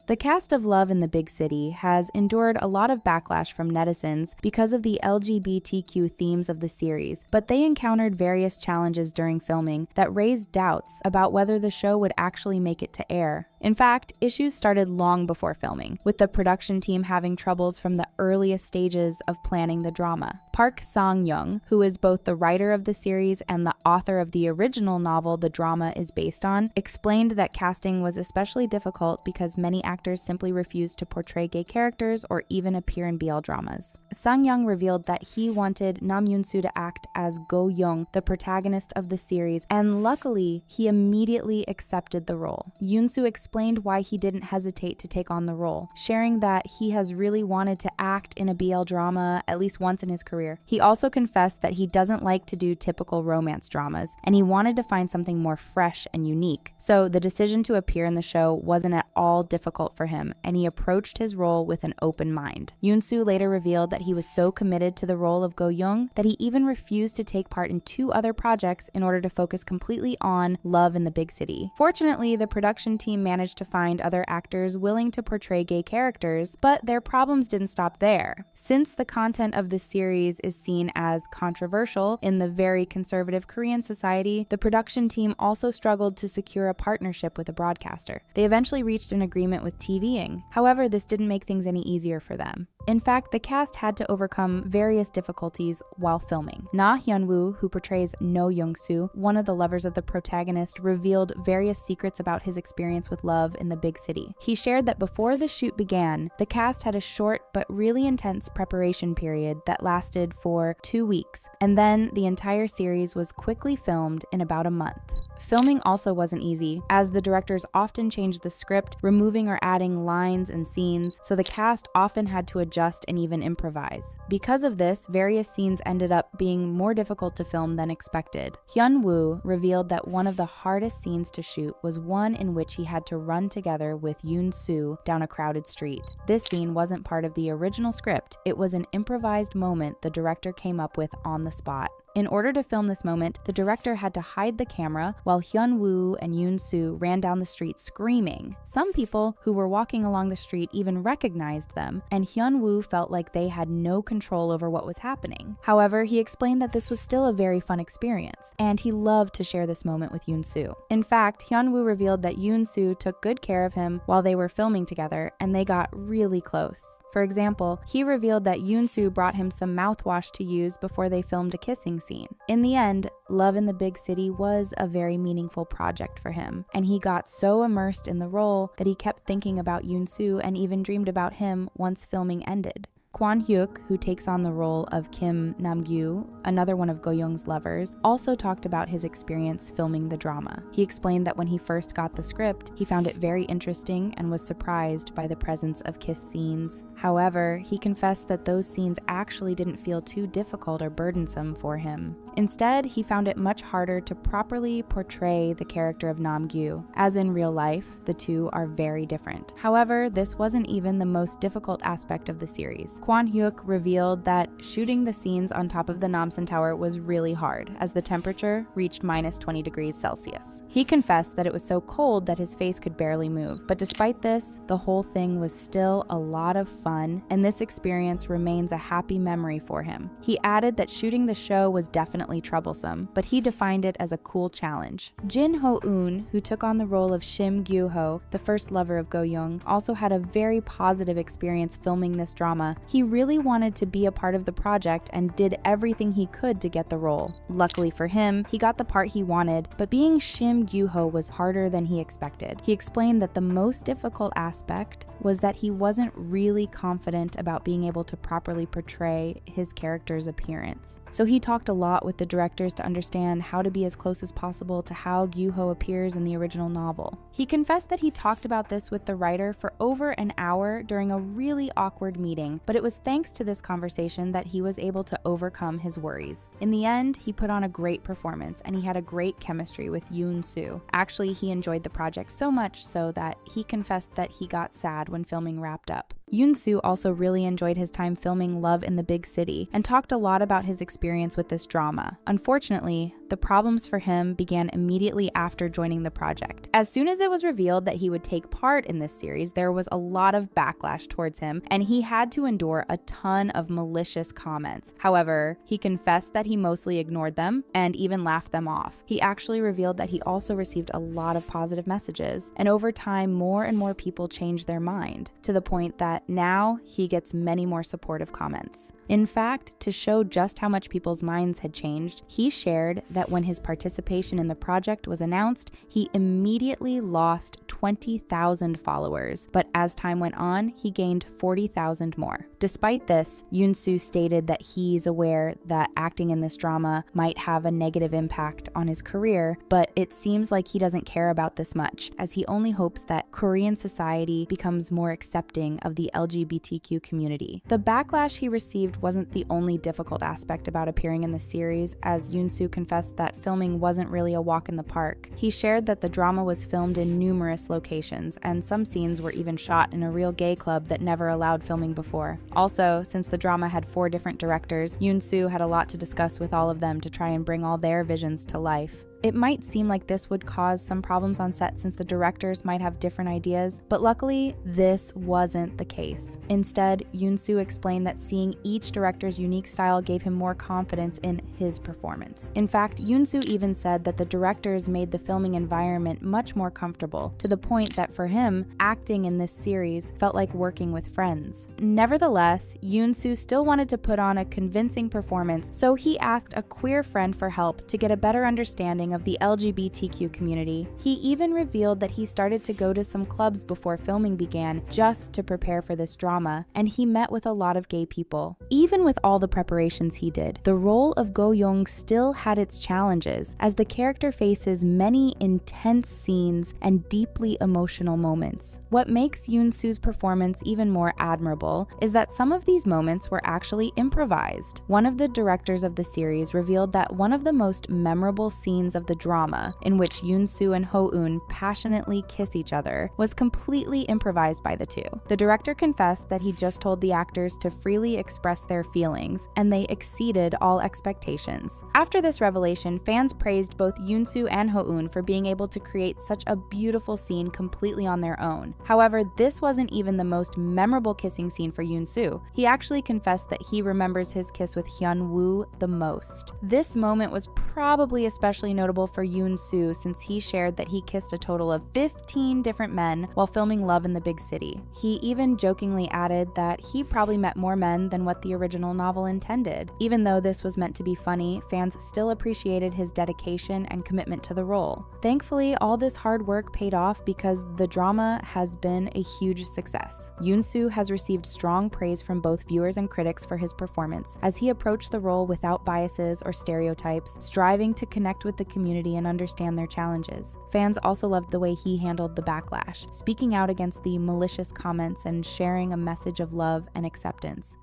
The cast of Love in the Big City has endured a lot of backlash from netizens because of the LGBTQ themes of the series, but they encountered various challenges during filming that raised doubts about whether the show would actually make it to air. In fact, issues started long before filming, with the production team having troubles from the earliest stages of planning the drama. Park Sang-young, who is both the writer of the series and the author of the original novel the drama is based on, explained that casting was especially difficult because many actors simply refused to portray gay characters or even appear in BL dramas. Sang-young revealed that he wanted Nam Yoon-soo to act as Go-young, the protagonist of the series, and luckily, he immediately accepted the role. Yoon-soo explained why he didn't hesitate to take on the role, sharing that he has really wanted to act in a BL drama at least once in his career. He also confessed that he doesn't like to do typical romance dramas, and he wanted to find something more fresh and unique. So the decision to appear in the show wasn't at all difficult for him, and he approached his role with an open mind. Yoon-soo later revealed that he was so committed to the role of Go-young that he even refused to take part in 2 other projects in order to focus completely on Love in the Big City. Fortunately, the production team managed to find other actors willing to portray gay characters, but their problems didn't stop there. Since the content of the series is seen as controversial in the very conservative Korean society, the production team also struggled to secure a partnership with a broadcaster. They eventually reached an agreement with TVing. However, this didn't make things any easier for them. In fact, the cast had to overcome various difficulties while filming. Na Hyun-woo, who portrays No Young-soo, one of the lovers of the protagonist, revealed various secrets about his experience with love in the big city. He shared that before the shoot began, the cast had a short but really intense preparation period that lasted for 2 weeks, and then the entire series was quickly filmed in about a month. Filming also wasn't easy, as the directors often changed the script, removing or adding lines and scenes, so the cast often had to adjust and even improvise. Because of this, various scenes ended up being more difficult to film than expected. Hyun-woo revealed that one of the hardest scenes to shoot was one in which he had to run together with Yoon-soo down a crowded street. This scene wasn't part of the original script, it was an improvised moment the director came up with on the spot. In order to film this moment, the director had to hide the camera while Hyun-woo and Yoon-soo ran down the street screaming. Some people who were walking along the street even recognized them, and Hyun-woo felt like they had no control over what was happening. However, he explained that this was still a very fun experience, and he loved to share this moment with Yoon-soo. In fact, Hyun-woo revealed that Yoon-soo took good care of him while they were filming together, and they got really close. For example, he revealed that Yoon-soo brought him some mouthwash to use before they filmed a kissing scene. In the end, Love in the Big City was a very meaningful project for him, and he got so immersed in the role that he kept thinking about Yoon-soo and even dreamed about him once filming ended. Kwon Hyuk, who takes on the role of Kim Nam-gyu, another one of Go-young's lovers, also talked about his experience filming the drama. He explained that when he first got the script, he found it very interesting and was surprised by the presence of kiss scenes. However, he confessed that those scenes actually didn't feel too difficult or burdensome for him. Instead, he found it much harder to properly portray the character of Nam-gyu. As in real life, the two are very different. However, this wasn't even the most difficult aspect of the series. Kwon Hyuk revealed that shooting the scenes on top of the Namsan Tower was really hard, as the temperature reached -20 degrees Celsius. He confessed that it was so cold that his face could barely move, but despite this, the whole thing was still a lot of fun, and this experience remains a happy memory for him. He added that shooting the show was definitely troublesome, but he defined it as a cool challenge. Jin Ho-eun, who took on the role of Shim Gyu-ho, the first lover of Go-young, also had a very positive experience filming this drama. He really wanted to be a part of the project and did everything he could to get the role. Luckily for him, he got the part he wanted, but being Shim Gyu-ho was harder than he expected. He explained that the most difficult aspect was that he wasn't really confident about being able to properly portray his character's appearance. So he talked a lot with the directors to understand how to be as close as possible to how Gyu-ho appears in the original novel. He confessed that he talked about this with the writer for over an hour during a really awkward meeting, but it was thanks to this conversation that he was able to overcome his worries. In the end, he put on a great performance, and he had a great chemistry with Yoon-soo. Actually, he enjoyed the project so much so that he confessed that he got sad when filming wrapped up. Yoon-soo also really enjoyed his time filming Love in the Big City and talked a lot about his experience with this drama. Unfortunately, the problems for him began immediately after joining the project. As soon as it was revealed that he would take part in this series, there was a lot of backlash towards him, and he had to endure a ton of malicious comments. However, he confessed that he mostly ignored them and even laughed them off. He actually revealed that he also received a lot of positive messages, and over time, more and more people changed their mind, to the point that now he gets many more supportive comments. In fact, to show just how much people's minds had changed, he shared that when his participation in the project was announced, he immediately lost 20,000 followers, but as time went on, he gained 40,000 more. Despite this, Yoon-soo stated that he's aware that acting in this drama might have a negative impact on his career, but it seems like he doesn't care about this much, as he only hopes that Korean society becomes more accepting of the LGBTQ community. The backlash he received wasn't the only difficult aspect about appearing in the series, as Yoon-soo confessed that filming wasn't really a walk in the park. He shared that the drama was filmed in numerous locations, and some scenes were even shot in a real gay club that never allowed filming before. Also, since the drama had 4 different directors, Yoon-soo had a lot to discuss with all of them to try and bring all their visions to life. It might seem like this would cause some problems on set since the directors might have different ideas, but luckily, this wasn't the case. Instead, Yoon-soo explained that seeing each director's unique style gave him more confidence in his performance. In fact, Yoon-soo even said that the directors made the filming environment much more comfortable, to the point that for him, acting in this series felt like working with friends. Nevertheless, Yoon-soo still wanted to put on a convincing performance, so he asked a queer friend for help to get a better understanding of the LGBTQ community. He even revealed that he started to go to some clubs before filming began just to prepare for this drama, and he met with a lot of gay people. Even with all the preparations he did, the role of Go-young still had its challenges, as the character faces many intense scenes and deeply emotional moments. What makes Yoon-soo's performance even more admirable is that some of these moments were actually improvised. One of the directors of the series revealed that one of the most memorable scenes of the drama, in which Yoon-soo and Ho-eun passionately kiss each other, was completely improvised by the two. The director confessed that he just told the actors to freely express their feelings, and they exceeded all expectations. After this revelation, fans praised both Yoon-soo and Ho-eun for being able to create such a beautiful scene completely on their own. However, this wasn't even the most memorable kissing scene for Yoon-soo. He actually confessed that he remembers his kiss with Hyun-woo the most. This moment was probably especially notable for Yoon-soo since he shared that he kissed a total of 15 different men while filming Love in the Big City. He even jokingly added that he probably met more men than what the original novel intended. Even though this was meant to be funny, fans still appreciated his dedication and commitment to the role. Thankfully, all this hard work paid off because the drama has been a huge success. Yoon-soo has received strong praise from both viewers and critics for his performance, as he approached the role without biases or stereotypes, striving to connect with the community and understand their challenges. Fans also loved the way he handled the backlash, speaking out against the malicious comments and sharing a message of love and acceptance.